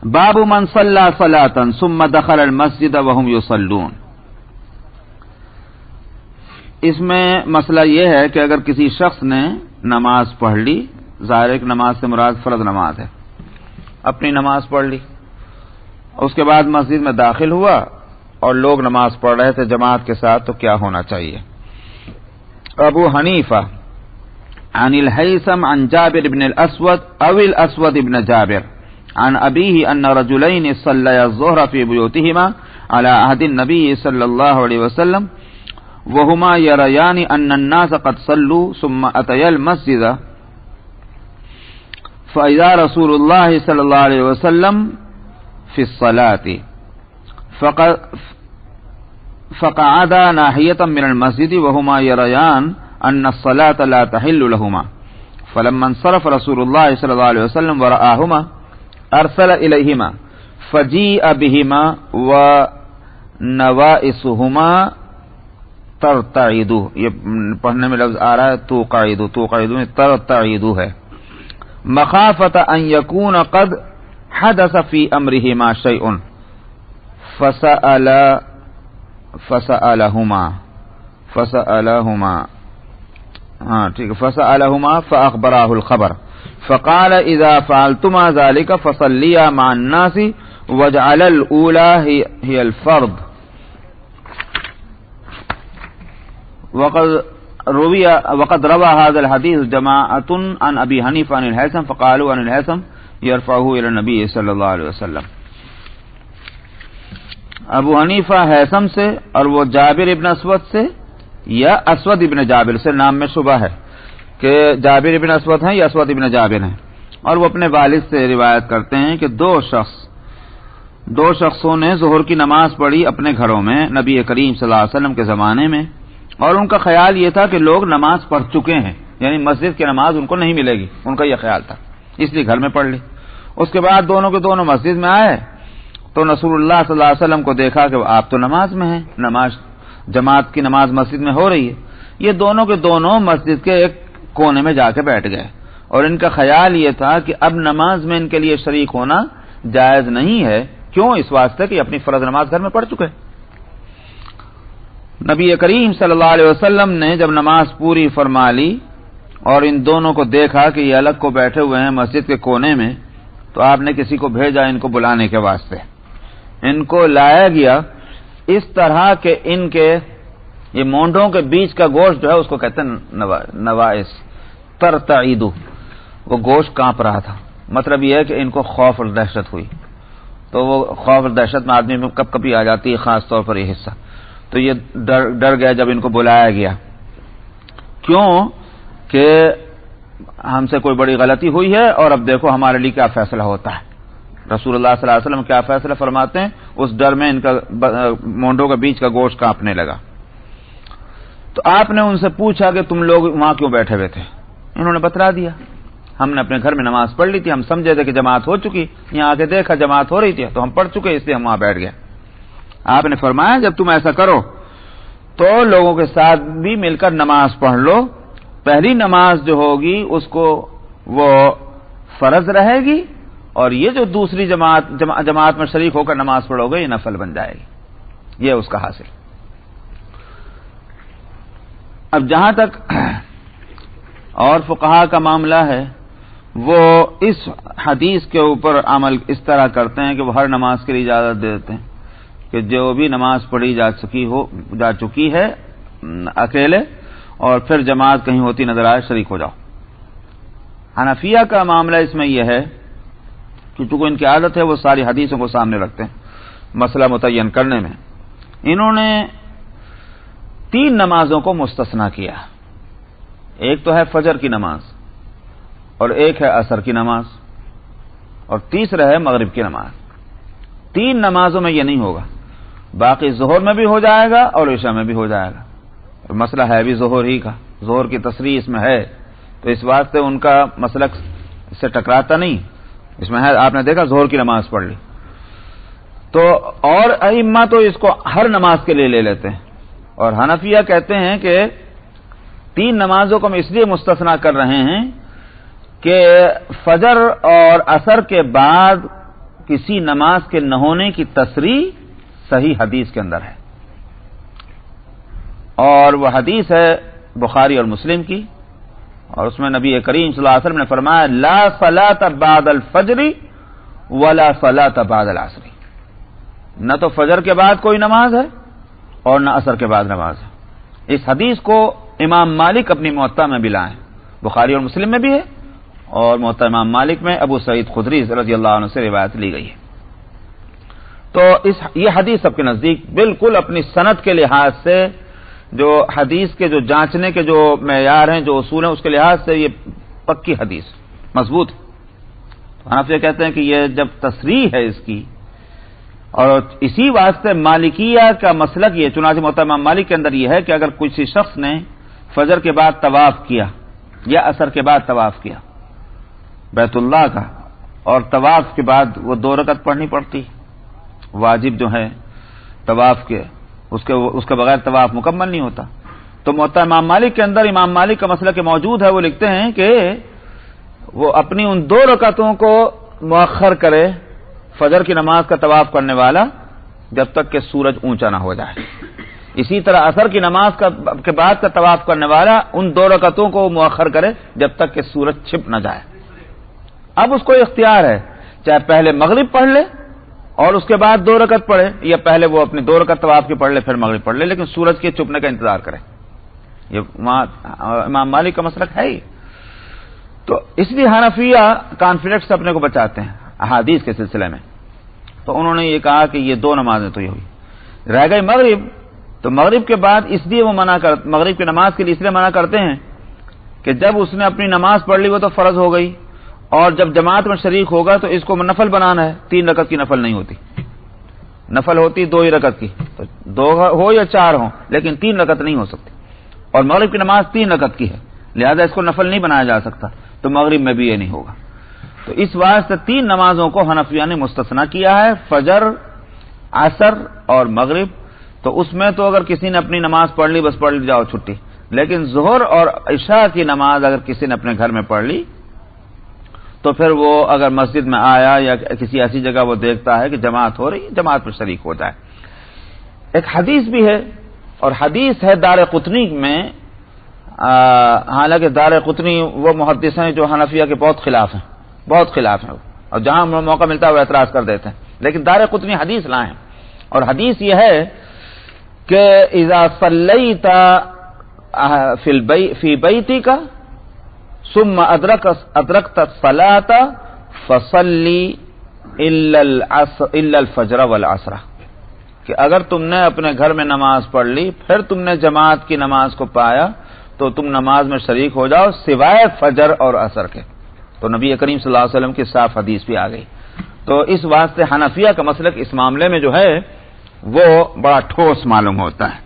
باب من صلى صلاة ثم دخل المسجد وهم يصلون. اس میں مسئلہ یہ ہے کہ اگر کسی شخص نے نماز پڑھ لی، ظاہر ہے کہ نماز سے مراد فرض نماز ہے، اپنی نماز پڑھ لی، اس کے بعد مسجد میں داخل ہوا اور لوگ نماز پڑھ رہے تھے جماعت کے ساتھ، تو کیا ہونا چاہیے؟ ابو حنیفہ عن الہیثم عن جابر بن الاسود او الاسود بن جابر عن ابیہ ان رجلین صلیا الظہر فی بیوتہما علی عہد النبی صلی اللہ علیہ وسلم وہما یریان ان الناس قد صلوا ثم اتیا المسجد فاذا رسول اللہ صلی اللہ علیہ وسلم فی الصلاة فقعدا ناحیة من المسجد وهما يريان أن الصلاة لا تحل لهما فلما انصرف رسول الله صلى الله عليه وسلم ورآهما أرسل إليهما فجيء بهما ونوائسهما ترتعد. یہ پڑھنے میں لفظ آ رہا ہے توقعد میں ترتعد ہے، مخافة أن يكون قد حدث في أمرهما شيء فسألهما فأخبراه الخبر فقال إذا فعلتما ذلك فصليا مع الناس واجعل الأولى هي الفرض. وقد روى هذا الحديث جماعة عن أبي حنيفة عن الهيثم فقالوا عن الهيثم يرفعه إلى النبي صلى الله عليه وسلم. ابو حنیفہ ہیثم سے اور وہ جابر ابن اسود سے یا اسود ابن جابر سے، نام میں شبہ ہے کہ جابر ابن اسود ہیں یا اسود ابن جابر ہیں، اور وہ اپنے والد سے روایت کرتے ہیں کہ دو شخصوں نے ظہر کی نماز پڑھی اپنے گھروں میں نبی کریم صلی اللہ علیہ وسلم کے زمانے میں، اور ان کا خیال یہ تھا کہ لوگ نماز پڑھ چکے ہیں، یعنی مسجد کی نماز ان کو نہیں ملے گی، ان کا یہ خیال تھا، اس لیے گھر میں پڑھ لی. اس کے بعد دونوں کے دونوں مسجد میں آئے تو رسول اللہ صلی اللہ علیہ وسلم کو دیکھا کہ آپ تو نماز میں ہیں، جماعت کی نماز مسجد میں ہو رہی ہے. یہ دونوں کے دونوں مسجد کے ایک کونے میں جا کے بیٹھ گئے، اور ان کا خیال یہ تھا کہ اب نماز میں ان کے لیے شریک ہونا جائز نہیں ہے. کیوں؟ اس واسطے کہ اپنی فرض نماز گھر میں پڑھ چکے. نبی کریم صلی اللہ علیہ وسلم نے جب نماز پوری فرما لی اور ان دونوں کو دیکھا کہ یہ الگ کو بیٹھے ہوئے ہیں مسجد کے کونے میں، تو آپ نے کسی کو بھیجا ان کو بلانے کے واسطے. ان کو لایا گیا اس طرح کہ ان کے یہ مونڈوں کے بیچ کا گوشت جو ہے اس کو کہتے ہیں نوائس ترتعید، وہ گوشت کانپ رہا تھا. مطلب یہ ہے کہ ان کو خوف اور دہشت ہوئی. تو وہ خوف اور دہشت میں آدمی میں کب کبھی آ جاتی ہے، خاص طور پر یہ حصہ. تو یہ ڈر گیا جب ان کو بلایا گیا. کیوں؟ کہ ہم سے کوئی بڑی غلطی ہوئی ہے اور اب دیکھو ہمارے لیے کیا فیصلہ ہوتا ہے. رسول اللہ صلی اللہ علیہ وسلم کیا فیصلہ فرماتے ہیں، اس ڈر میں ان کا مونڈوں کے بیچ کا گوشت کانپنے لگا. تو آپ نے ان سے پوچھا کہ تم لوگ وہاں کیوں بیٹھے ہوئے تھے؟ انہوں نے بتلا دیا، ہم نے اپنے گھر میں نماز پڑھ لی تھی، ہم سمجھے تھے کہ جماعت ہو چکی، یہاں آ کے دیکھا جماعت ہو رہی تھی تو ہم پڑھ چکے، اس لیے ہم وہاں بیٹھ گئے. آپ نے فرمایا جب تم ایسا کرو تو لوگوں کے ساتھ بھی مل کر نماز پڑھ لو. پہلی نماز جو ہوگی اس کو وہ فرض رہے گی، اور یہ جو دوسری جماعت میں شریک ہو کر نماز پڑھو گے یہ نفل بن جائے گی. یہ اس کا حاصل. اب جہاں تک اور فقہا کا معاملہ ہے، وہ اس حدیث کے اوپر عمل اس طرح کرتے ہیں کہ وہ ہر نماز کے لیے اجازت دے دیتے ہیں کہ جو بھی نماز پڑھی جا چکی ہے اکیلے، اور پھر جماعت کہیں ہوتی نظر آئے شریک ہو جاؤ. حنفیہ کا معاملہ اس میں یہ ہے کہ چونکہ ان کی عادت ہے وہ ساری حدیثوں کو سامنے رکھتے ہیں مسئلہ متعین کرنے میں. انہوں نے 3 نمازوں کو مستثنا کیا. ایک تو ہے فجر کی نماز، اور ایک ہے عصر کی نماز، اور تیسرا ہے مغرب کی نماز. 3 نمازوں میں یہ نہیں ہوگا، باقی ظہر میں بھی ہو جائے گا اور عشاء میں بھی ہو جائے گا. مسئلہ ہے بھی ظہر ہی کا، ظہر کی تصریح اس میں ہے، تو اس واسطے ان کا مسلک سے ٹکراتا نہیں. اس میں ہے آپ نے دیکھا ظہر کی نماز پڑھ لی، تو اور ائمہ تو اس کو ہر نماز کے لیے لے لیتے ہیں، اور حنفیہ کہتے ہیں کہ 3 نمازوں کو ہم اس لیے مستثنا کر رہے ہیں کہ فجر اور عصر کے بعد کسی نماز کے نہ ہونے کی تصریح صحیح حدیث کے اندر ہے، اور وہ حدیث ہے بخاری اور مسلم کی، اور اس میں نبی کریم صلی اللہ علیہ وسلم نے فرمایا لا صلاۃ بعد الفجر ولا صلاۃ بعد العصر، نہ تو فجر کے بعد کوئی نماز ہے اور نہ عصر کے بعد نماز ہے۔ اس حدیث کو امام مالک اپنی موطا میں بھی لائیں، بخاری اور مسلم میں بھی ہے، اور موطا امام مالک میں ابو سعید خدری رضی اللہ عنہ سے روایت لی گئی ہے۔ تو یہ حدیث سب کے نزدیک بالکل اپنی سند کے لحاظ سے، جو حدیث کے جو جانچنے کے جو معیار ہیں، جو اصول ہیں، اس کے لحاظ سے یہ پکی حدیث مضبوط ہے۔ حنفیہ کہتے ہیں کہ یہ جب تصریح ہے اس کی، اور اسی واسطے مالکیہ کا مسلک یہ، چنانچہ موطا امام مالک کے اندر یہ ہے کہ اگر کسی شخص نے فجر کے بعد طواف کیا یا عصر کے بعد طواف کیا بیت اللہ کا، اور طواف کے بعد وہ 2 رکعت پڑھنی پڑتی، واجب جو ہے طواف کے، اس کے بغیر طواف مکمل نہیں ہوتا، تو موطا امام مالک کے اندر امام مالک کا مسئلہ کہ موجود ہے، وہ لکھتے ہیں کہ وہ اپنی ان 2 رکعتوں کو مؤخر کرے، فجر کی نماز کا طواف کرنے والا، جب تک کہ سورج اونچا نہ ہو جائے، اسی طرح عصر کی نماز کے بعد کا طواف کرنے والا ان 2 رکعتوں کو مؤخر کرے جب تک کہ سورج چھپ نہ جائے۔ اب اس کو اختیار ہے، چاہے پہلے مغرب پڑھ لے اور اس کے بعد 2 رکعت پڑھے، یا پہلے وہ اپنی 2 رکعت طواف کی پڑھ لے پھر مغرب پڑھ لے، لیکن سورج کے چھپنے کا انتظار کرے۔ یہ امام مالک کا مسلک ہے ہی۔ تو اس لیے حنفیہ کانفلکٹ سے اپنے کو بچاتے ہیں احادیث کے سلسلے میں، تو انہوں نے یہ کہا کہ یہ 2 نمازیں تو یہ ہوئی، رہ گئی مغرب، تو مغرب کے بعد اس لیے وہ مغرب کی نماز کے لیے اس لیے منع کرتے ہیں کہ جب اس نے اپنی نماز پڑھ لی وہ تو فرض ہو گئی، اور جب جماعت میں شریک ہوگا تو اس کو نفل بنانا ہے، 3 رکعت کی نفل نہیں ہوتی، نفل ہوتی 2 ہی رکعت کی، تو 2 ہو یا 4 ہو، لیکن 3 رکعت نہیں ہو سکتی، اور مغرب کی نماز 3 رکعت کی ہے، لہذا اس کو نفل نہیں بنایا جا سکتا، تو مغرب میں بھی یہ نہیں ہوگا۔ تو اس واسطے 3 نمازوں کو حنفیہ نے مستثنیٰ کیا ہے، فجر، عصر اور مغرب۔ تو اس میں تو اگر کسی نے اپنی نماز پڑھ لی بس پڑھ لی، جاؤ چھٹی، لیکن ظہر اور عشاء کی نماز اگر کسی نے اپنے گھر میں پڑھ لی تو پھر وہ اگر مسجد میں آیا یا کسی ایسی جگہ وہ دیکھتا ہے کہ جماعت ہو رہی، جماعت میں شریک ہو جائے۔ ایک حدیث بھی ہے، اور حدیث ہے دارقطنی میں، حالانکہ دارقطنی وہ محدث ہیں جو حنفیہ کے بہت خلاف ہیں، اور جہاں موقع ملتا ہے وہ اعتراض کر دیتے ہیں، لیکن دارقطنی حدیث لائے ہیں، اور حدیث یہ ہے کہ اذا صلیت فی بیتک ثم ادرکت الصلاۃ فصلی الا الفجر والعصر، کہ اگر تم نے اپنے گھر میں نماز پڑھ لی پھر تم نے جماعت کی نماز کو پایا تو تم نماز میں شریک ہو جاؤ سوائے فجر اور عصر کے۔ تو نبی کریم صلی اللہ علیہ وسلم کی صاف حدیث بھی آ گئی۔ تو اس واسطے حنفیہ کا مسلک اس معاملے میں جو ہے وہ بڑا ٹھوس معلوم ہوتا ہے۔